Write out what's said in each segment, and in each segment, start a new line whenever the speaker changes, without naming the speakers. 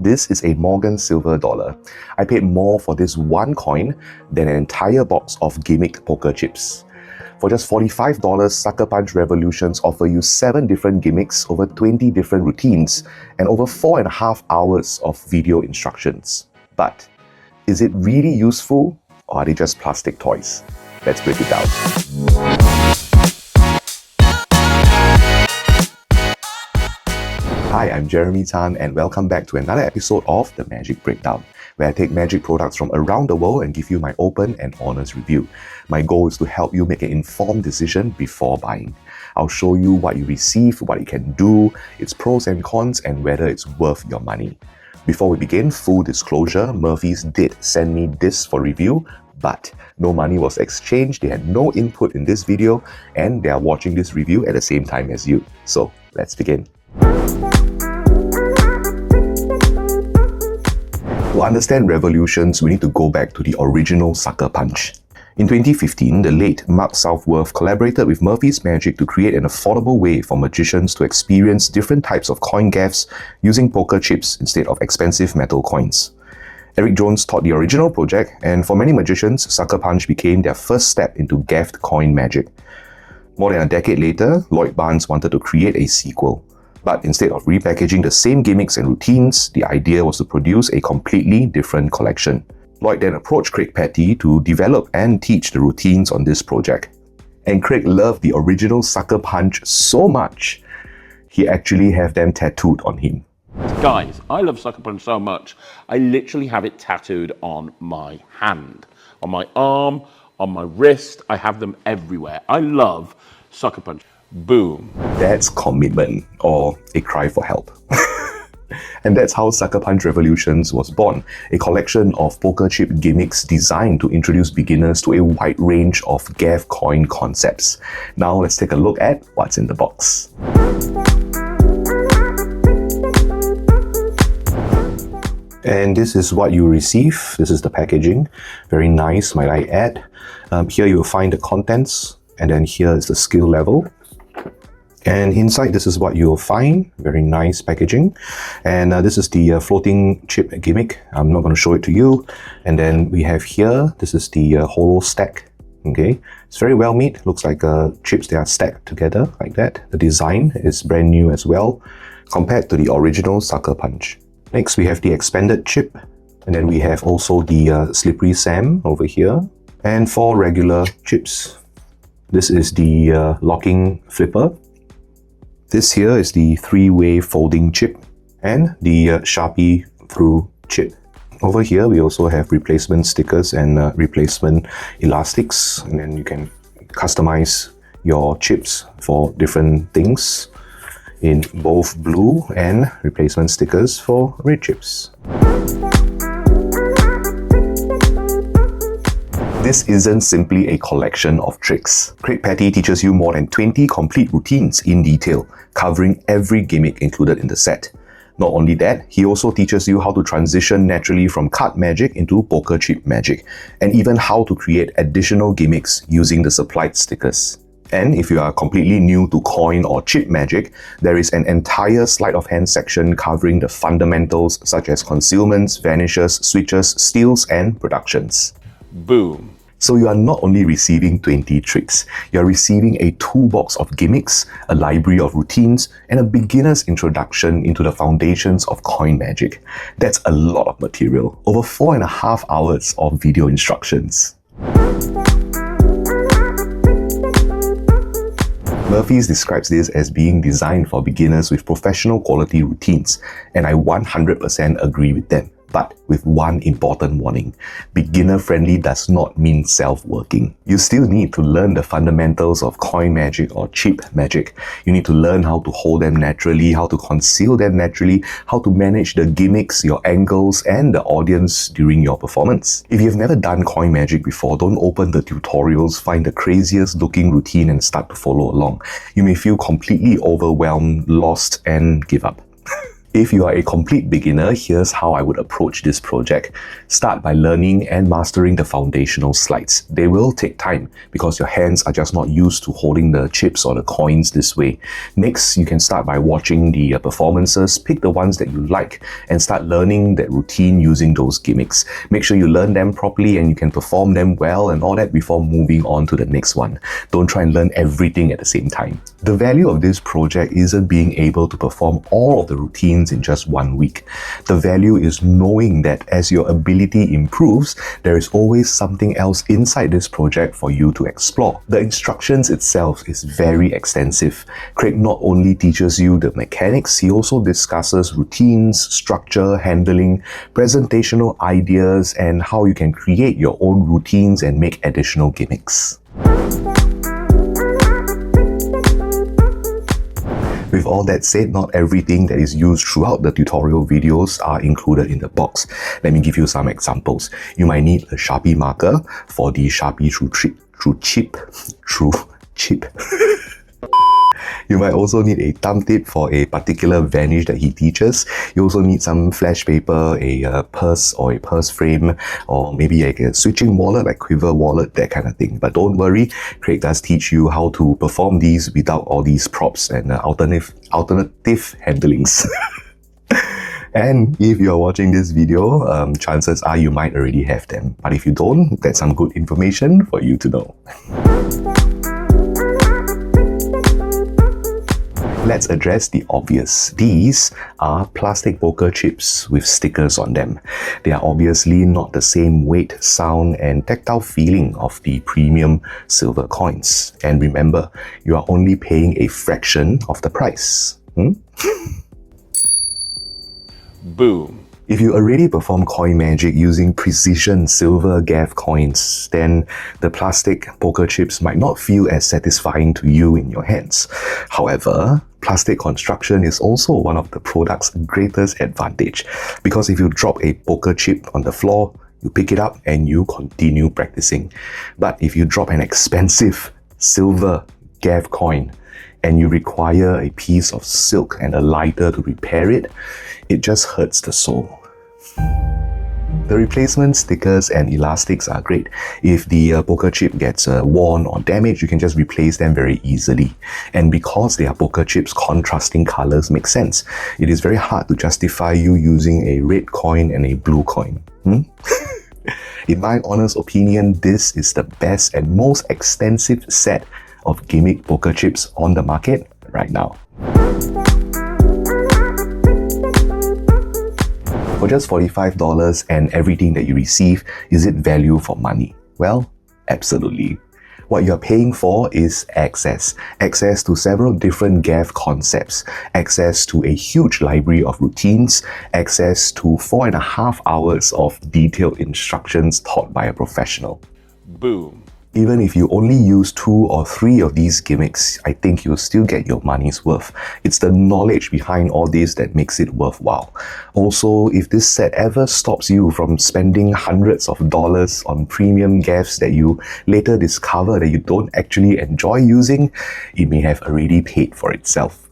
This is a Morgan silver dollar. I paid more for this one coin than an entire box of gimmick poker chips. For just $45, Sucker Punch Revolutions offer you 7 different gimmicks over 20 different routines and over 4.5 hours of video instructions. But is it really useful, or are they just plastic toys? Let's break it down. Hi, I'm Jeremy Tan and welcome back to another episode of The Magic Breakdown, where I take magic products from around the world and give you my open and honest review. My goal is to help you make an informed decision before buying. I'll show you what you receive, what it can do, its pros and cons, and whether it's worth your money. Before we begin, full disclosure, Murphy's did send me this for review, but no money was exchanged, they had no input in this video, and they are watching this review at the same time as you. So let's begin. To understand revolutions, we need to go back to the original Sucker Punch. In 2015, the late Mark Southworth collaborated with Murphy's Magic to create an affordable way for magicians to experience different types of coin gaffs using poker chips instead of expensive metal coins. Eric Jones taught the original project, and for many magicians, Sucker Punch became their first step into gaffed coin magic. More than a decade later, Lloyd Barnes wanted to create a sequel. But instead of repackaging the same gimmicks and routines, the idea was to produce a completely different collection. Lloyd then approached Craig Petty to develop and teach the routines on this project. And Craig loved the original Sucker Punch so much, he actually had them tattooed on him.
Guys, I love Sucker Punch so much, I literally have it tattooed on my hand, on my arm, on my wrist. I have them everywhere. I love Sucker Punch. Boom.
That's commitment, or a cry for help. And that's how Sucker Punch Revolutions was born, a collection of poker chip gimmicks designed to introduce beginners to a wide range of gaff coin concepts. Now let's take a look at what's in the box. And this is what you receive. This is the packaging. Very nice, might I add. Here you will find the contents, and then here is the skill level. And inside, this is what you'll find. Very nice packaging. And this is the floating chip gimmick. I'm not going to show it to you. And then we have here, this is the holo stack. Okay, it's very well made. Looks like chips that are stacked together like that. The design is brand new as well, compared to the original Sucker Punch. Next, we have the expanded chip. And then we have also the slippery Sam over here. And 4 regular chips. This is the locking flipper. This here is the 3-way folding chip and the Sharpie through chip. Over here, we also have replacement stickers and replacement elastics, and then you can customize your chips for different things in both blue and replacement stickers for red chips. This isn't simply a collection of tricks. Craig Petty teaches you more than 20 complete routines in detail, covering every gimmick included in the set. Not only that, he also teaches you how to transition naturally from card magic into poker chip magic, and even how to create additional gimmicks using the supplied stickers. And if you are completely new to coin or chip magic, there is an entire sleight of hand section covering the fundamentals such as concealments, vanishes, switches, steals, and productions.
Boom.
So you are not only receiving 20 tricks, you are receiving a toolbox of gimmicks, a library of routines, and a beginner's introduction into the foundations of coin magic. That's a lot of material, over 4.5 hours of video instructions. Murphy's describes this as being designed for beginners with professional quality routines, and I 100% agree with them. But with one important warning: beginner-friendly does not mean self-working. You still need to learn the fundamentals of coin magic or chip magic. You need to learn how to hold them naturally, how to conceal them naturally, how to manage the gimmicks, your angles, and the audience during your performance. If you've never done coin magic before, don't open the tutorials, find the craziest looking routine and start to follow along. You may feel completely overwhelmed, lost, and give up. If you are a complete beginner, here's how I would approach this project. Start by learning and mastering the foundational slides. They will take time because your hands are just not used to holding the chips or the coins this way. Next, you can start by watching the performances, pick the ones that you like, and start learning that routine using those gimmicks. Make sure you learn them properly and you can perform them well and all that before moving on to the next one. Don't try and learn everything at the same time. The value of this project isn't being able to perform all of the routines in just 1 week. The value is knowing that as your ability improves, there is always something else inside this project for you to explore. The instructions itself is very extensive. Craig not only teaches you the mechanics, he also discusses routines, structure, handling, presentational ideas, and how you can create your own routines and make additional gimmicks. With all that said, not everything that is used throughout the tutorial videos are included in the box. Let me give you some examples. You might need a Sharpie marker for the Sharpie through chip. You might also need a thumb tip for a particular varnish that he teaches. You also need some flash paper, a purse or a purse frame, or maybe a switching wallet like Quiver wallet, that kind of thing. But don't worry, Craig does teach you how to perform these without all these props and alternative handlings. And if you're watching this video, chances are you might already have them. But if you don't, that's some good information for you to know. Let's address the obvious. These are plastic poker chips with stickers on them. They are obviously not the same weight, sound, and tactile feeling of the premium silver coins. And remember, you are only paying a fraction of the price.
Boom.
If you already perform coin magic using precision silver gaff coins, then the plastic poker chips might not feel as satisfying to you in your hands. However, plastic construction is also one of the product's greatest advantage, because if you drop a poker chip on the floor, you pick it up and you continue practicing. But if you drop an expensive silver gaff coin and you require a piece of silk and a lighter to repair it, it just hurts the soul. The replacement stickers and elastics are great. If the poker chip gets worn or damaged, you can just replace them very easily. And because they are poker chips, contrasting colors make sense. It is very hard to justify you using a red coin and a blue coin. In my honest opinion, this is the best and most extensive set of gimmick poker chips on the market right now. For just $45 and everything that you receive, is it value for money? Well, absolutely. What you're paying for is access. Access to several different gaff concepts, access to a huge library of routines, access to 4.5 hours of detailed instructions taught by a professional.
Boom.
Even if you only use 2 or 3 of these gimmicks, I think you'll still get your money's worth. It's the knowledge behind all this that makes it worthwhile. Also, if this set ever stops you from spending hundreds of dollars on premium gaffs that you later discover that you don't actually enjoy using, it may have already paid for itself.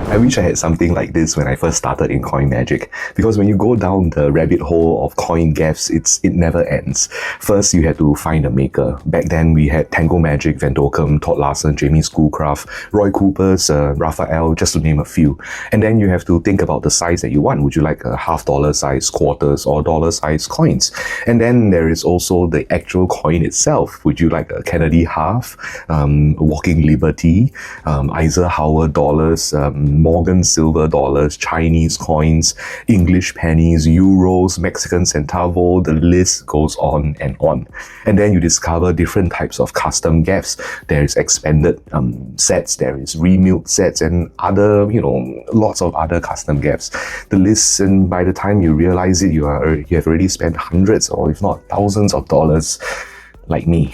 I wish I had something like this when I first started in coin magic, because when you go down the rabbit hole of coin gaffs, it never ends. First, you had to find a maker. Back then, we had Tango Magic, Van Dockum, Todd Larson, Jamie Schoolcraft, Roy Cooper's, Raphael, just to name a few. And then you have to think about the size that you want. Would you like a $half size quarters or dollar size coins? And then there is also the actual coin itself. Would you like a Kennedy half, Walking Liberty, Eisenhower dollars, Morgan silver dollars, Chinese coins, English pennies, euros, Mexican centavo, the list goes on and on. And then you discover different types of custom gaffs. There is expanded sets, there is remilled sets, and other, lots of other custom gaffs. The list, and by the time you realize it, you have already spent hundreds or if not thousands of dollars, like me.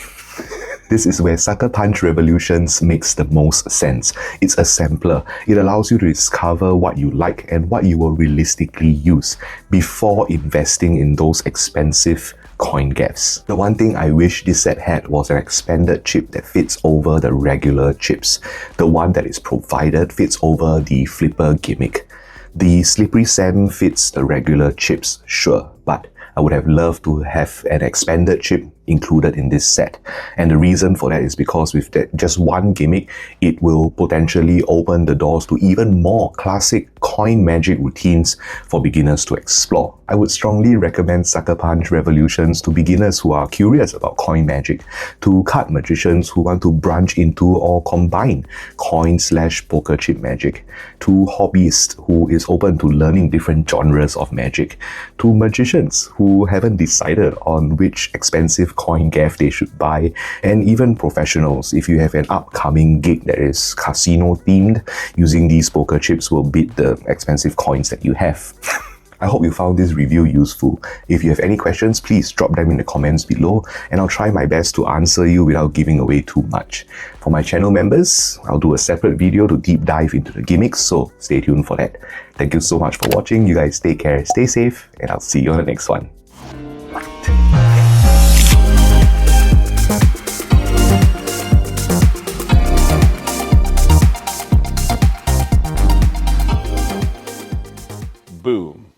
This is where Sucker Punch Revolutions makes the most sense. It's a sampler. It allows you to discover what you like and what you will realistically use before investing in those expensive coin gaffs. The one thing I wish this set had was an expanded chip that fits over the regular chips. The one that is provided fits over the flipper gimmick. The slippery Sam fits the regular chips, sure, but I would have loved to have an expanded chip included in this set. And the reason for that is because with that just one gimmick, it will potentially open the doors to even more classic coin magic routines for beginners to explore. I would strongly recommend Sucker Punch Revolutions to beginners who are curious about coin magic, to card magicians who want to branch into or combine coin/poker chip magic, to hobbyists who is open to learning different genres of magic, to magicians who haven't decided on which expensive coin gaff they should buy, and even professionals. If you have an upcoming gig that is casino themed, using these poker chips will beat the expensive coins that you have. I hope you found this review useful. If you have any questions, please drop them in the comments below and I'll try my best to answer you without giving away too much. For my channel members, I'll do a separate video to deep dive into the gimmicks, so stay tuned for that. Thank you so much for watching. You guys take care, stay safe, and I'll see you on the next one.
Boom.